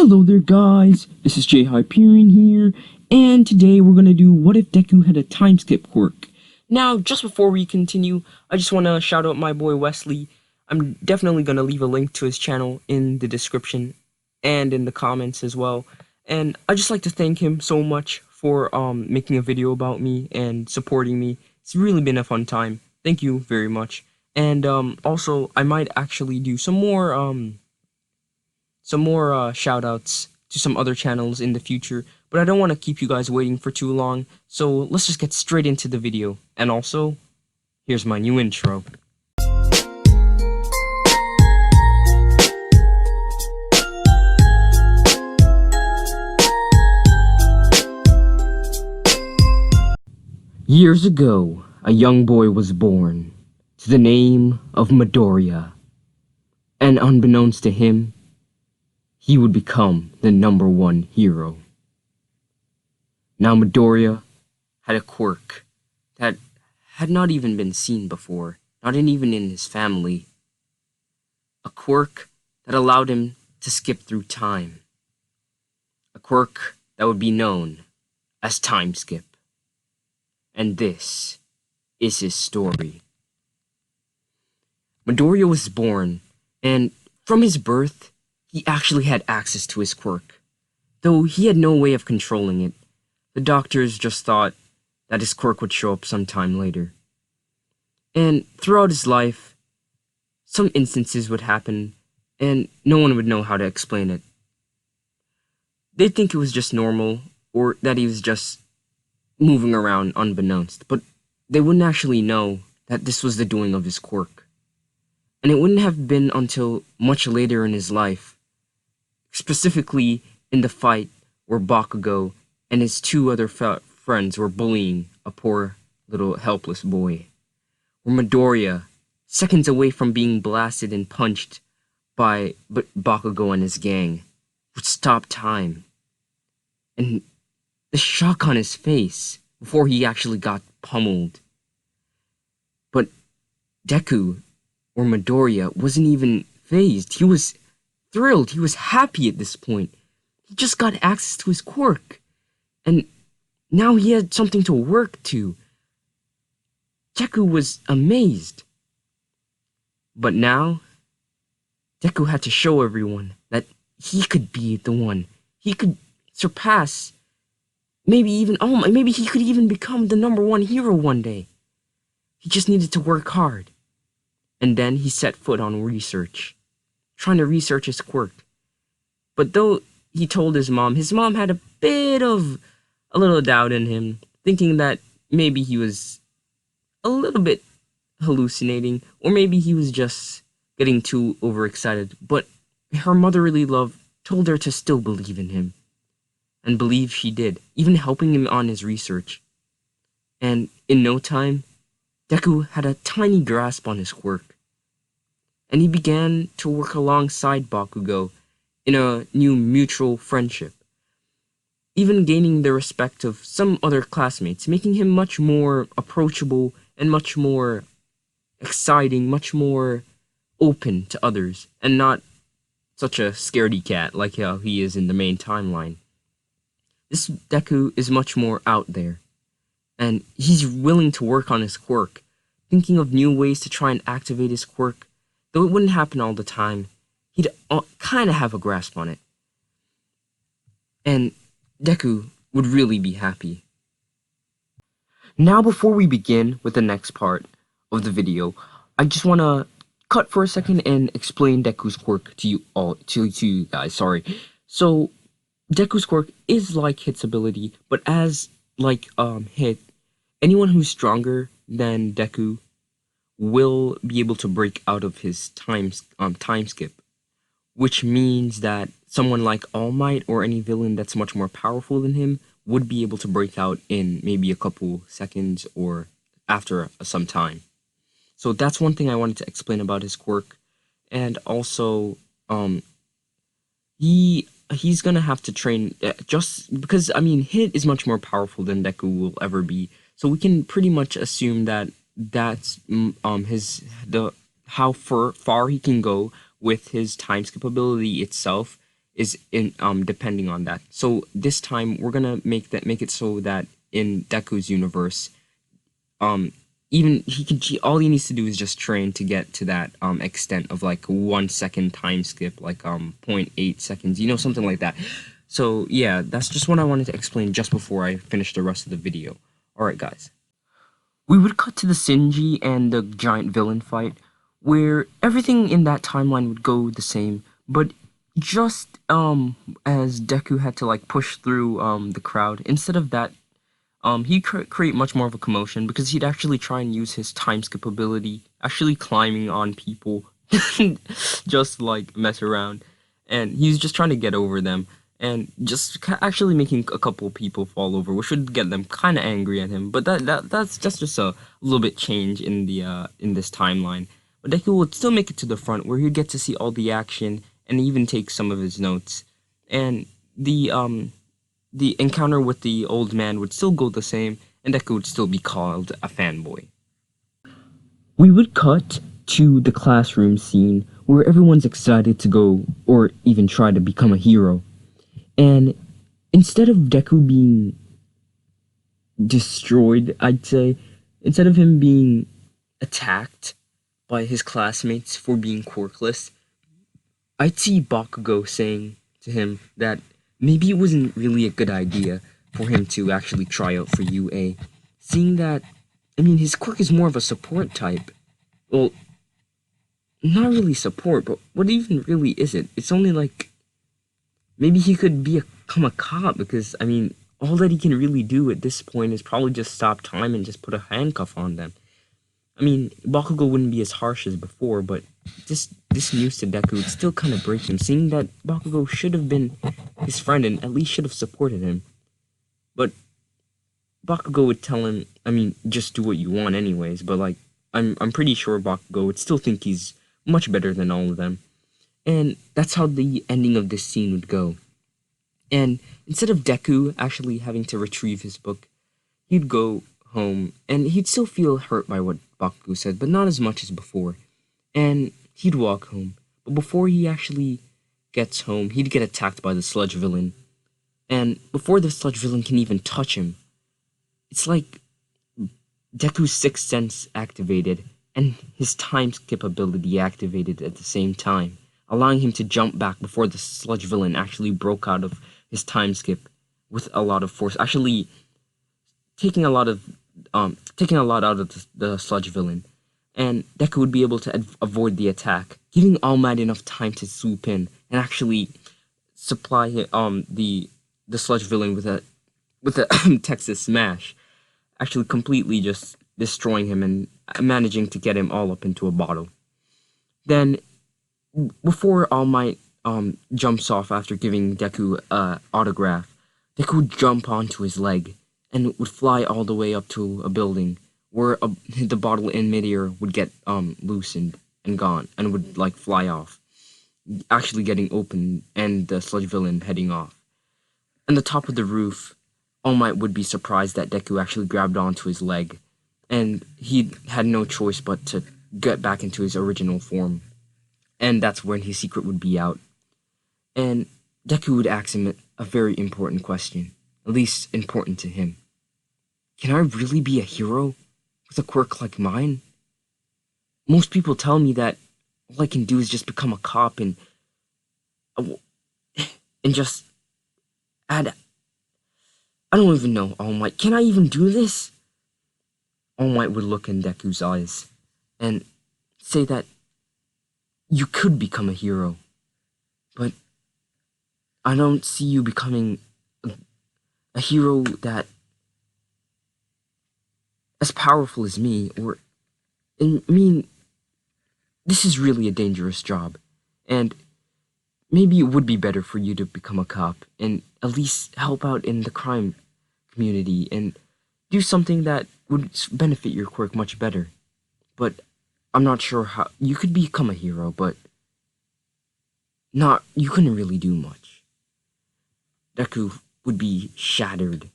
Hello there guys, this is Hyperion here, and today we're gonna do what if Deku had a time skip quirk. Now, just before we continue, I just wanna shout out my boy Wesley. I'm definitely gonna leave a link to his channel in the description and in the comments as well. And I just like to thank him so much for making a video about me and supporting me. It's really been a fun time. Thank you very much. And also I might actually do some more shout outs to some other channels in the future, but I don't want to keep you guys waiting for too long, so let's just get straight into the video. And also, here's my new intro. Years ago, a young boy was born to the name of Midoriya, and unbeknownst to him, he would become the #1 hero. Now Midoriya had a quirk that had not even been seen before, not even in his family. A quirk that allowed him to skip through time. A quirk that would be known as time skip. And this is his story. Midoriya was born, and from his birth, he actually had access to his quirk, though he had no way of controlling it. The doctors just thought that his quirk would show up sometime later. And throughout his life, some instances would happen, and no one would know how to explain it. They'd think it was just normal, or that he was just moving around unbeknownst, but they wouldn't actually know that this was the doing of his quirk. And it wouldn't have been until much later in his life, specifically in the fight where Bakugo and his two other friends were bullying a poor little helpless boy, where Midoriya, seconds away from being blasted and punched by Bakugo and his gang, would stop time. And the shock on his face before he actually got pummeled. But Deku, or Midoriya, wasn't even fazed. He was thrilled. He was happy at this point. He just got access to his quirk, and now he had something to work to. Deku was amazed. But now, Deku had to show everyone that he could be the one. He could surpass, maybe he could even become the #1 hero one day. He just needed to work hard. And then he set foot on research, trying to research his quirk. But though he told his mom had a little doubt in him, thinking that maybe he was a little bit hallucinating, or maybe he was just getting too overexcited. But her motherly love told her to still believe in him. And believe she did, even helping him on his research. And in no time, Deku had a tiny grasp on his quirk, and he began to work alongside Bakugo in a new mutual friendship, even gaining the respect of some other classmates, making him much more approachable and much more exciting, much more open to others, and not such a scaredy cat like how he is in the main timeline. This Deku is much more out there, and he's willing to work on his quirk, thinking of new ways to try and activate his quirk. Though it wouldn't happen all the time, he'd kind of have a grasp on it. And Deku would really be happy. Now, before we begin with the next part of the video, I just want to cut for a second and explain Deku's quirk to you guys, sorry. So, Deku's quirk is like Hit's ability, but as like Hit, anyone who's stronger than Deku will be able to break out of his time skip, which means that someone like All Might or any villain that's much more powerful than him would be able to break out in maybe a couple seconds or after some time. So that's one thing I wanted to explain about his quirk. And also, he's gonna have to train, just because, I mean, Hit is much more powerful than Deku will ever be. So we can pretty much assume that that's how far he can go with his time skip ability itself is in depending on that. So this time we're gonna make it so that in Deku's universe, even all he needs to do is just train to get to that extent of like 1 second time skip, like 0.8 seconds, something like that. So yeah, that's just what I wanted to explain just before I finish the rest of the video. Alright guys. We would cut to the Shinji and the giant villain fight, where everything in that timeline would go the same, but just as Deku had to like push through the crowd, instead of that, he'd create much more of a commotion because he'd actually try and use his time skip ability, actually climbing on people, just like mess around, and he's just trying to get over them. And just actually making a couple people fall over, which would get them kind of angry at him. But that's just a little bit change in the in this timeline. But Deku would still make it to the front, where he'd get to see all the action and even take some of his notes. And the encounter with the old man would still go the same, and Deku would still be called a fanboy. We would cut to the classroom scene, where everyone's excited to go or even try to become a hero. And instead of Deku being destroyed, I'd say, instead of him being attacked by his classmates for being quirkless, I'd see Bakugo saying to him that maybe it wasn't really a good idea for him to actually try out for UA, seeing that, his quirk is more of a support type. Well, not really support, but what even really is it? It's only like, maybe he could become a cop, because, all that he can really do at this point is probably just stop time and just put a handcuff on them. Bakugo wouldn't be as harsh as before, but this news to Deku would still kind of break him, seeing that Bakugo should have been his friend and at least should have supported him. But Bakugo would tell him, just do what you want anyways, but like, I'm pretty sure Bakugo would still think he's much better than all of them. And that's how the ending of this scene would go. And instead of Deku actually having to retrieve his book, he'd go home, and he'd still feel hurt by what Bakugo said, but not as much as before. And he'd walk home. But before he actually gets home, he'd get attacked by the sludge villain. And before the sludge villain can even touch him, it's like Deku's sixth sense activated, and his time skip ability activated at the same time, allowing him to jump back before the sludge villain actually broke out of his time skip with a lot of force, actually taking a lot out of the sludge villain. And Deku would be able to avoid the attack, giving All Might enough time to swoop in and actually supply the sludge villain with a Texas smash, actually completely just destroying him and managing to get him all up into a bottle. Then, before All Might jumps off after giving Deku an autograph, Deku would jump onto his leg and would fly all the way up to a building where the bottle in midair would get loosened and gone and would like fly off, actually getting open and the sludge villain heading off. On the top of the roof, All Might would be surprised that Deku actually grabbed onto his leg, and he had no choice but to get back into his original form. And that's when his secret would be out. And Deku would ask him a very important question, at least important to him. Can I really be a hero with a quirk like mine? Most people tell me that all I can do is just become a cop and just add... I don't even know, All Might. Can I even do this? All Might would look in Deku's eyes and say that you could become a hero, but I don't see you becoming a hero that as powerful as me, or, this is really a dangerous job, and maybe it would be better for you to become a cop and at least help out in the crime community and do something that would benefit your quirk much better. But I'm not sure how. You could become a hero, but you couldn't really do much. Deku would be shattered.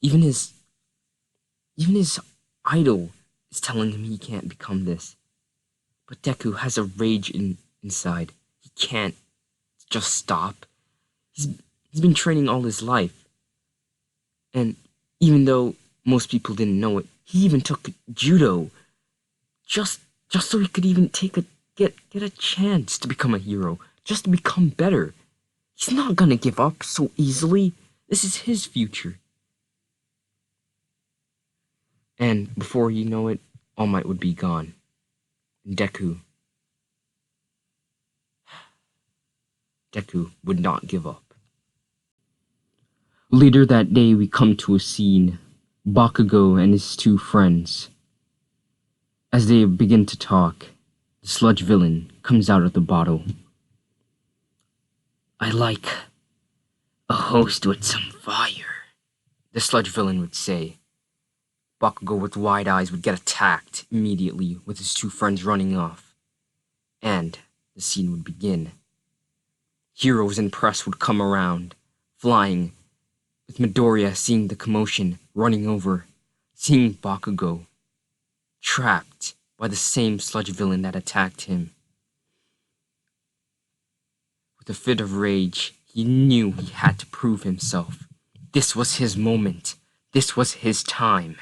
Even his idol is telling him he can't become this. But Deku has a rage inside. He can't just stop He's been training all his life. And even though most people didn't know it, he even took judo just so he could even get a chance to become a hero, just to become better. He's not gonna give up so easily. This is his future. And before you know it, All Might would be gone. And Deku would not give up. Later that day, we come to a scene. Bakugo and his two friends. As they begin to talk, the sludge villain comes out of the bottle. I like a host with some fire, the sludge villain would say. Bakugo with wide eyes would get attacked immediately with his two friends running off. And the scene would begin. Heroes and press would come around, flying, with Midoriya seeing the commotion, running over, seeing Bakugo trapped by the same sludge villain that attacked him. With a fit of rage, he knew he had to prove himself. This was his moment. This was his time.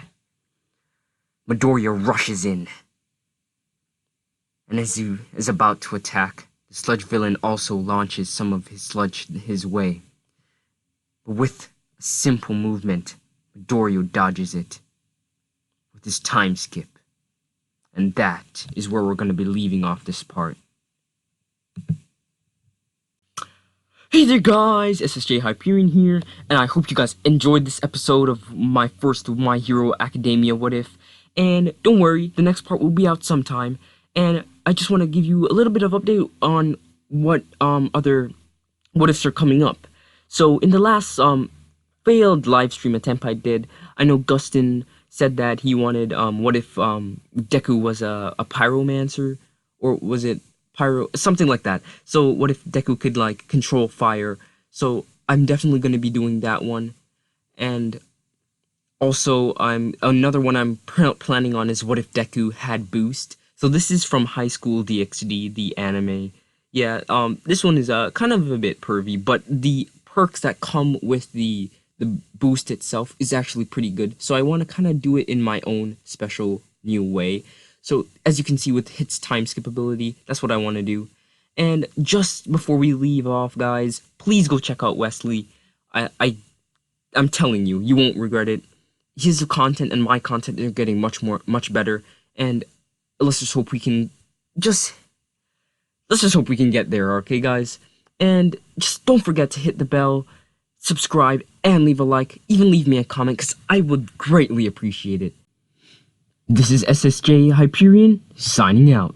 Midoriya rushes in. And as he is about to attack, the sludge villain also launches some of his sludge his way. But with a simple movement, Midoriya dodges it with his time skip. And that is where we're going to be leaving off this part. Hey there guys, SSJ Hyperion here, and I hope you guys enjoyed this episode of my first My Hero Academia What If. And don't worry, the next part will be out sometime. And I just want to give you a little bit of update on what other what ifs are coming up. So in the last failed live stream attempt I did, I know Gustin said that he wanted what if Deku was a pyromancer, or was it pyro, something like that. So what if Deku could like control fire? So I'm definitely going to be doing that one. And also another one I'm planning on is what if Deku had boost. So this is from High School DxD, the anime. Yeah, this one is kind of a bit pervy, but the perks that come with the boost itself is actually pretty good. So I want to kind of do it in my own special new way. So as you can see with Hit's time skip ability, that's what I want to do. And just before we leave off, guys, please go check out Wesley. I'm telling you, you won't regret it. His content and my content are getting much better. And let's just hope we can get there, okay, guys? And just don't forget to hit the bell, subscribe, and leave a like. Even leave me a comment, because I would greatly appreciate it. This is SSJ Hyperion, signing out.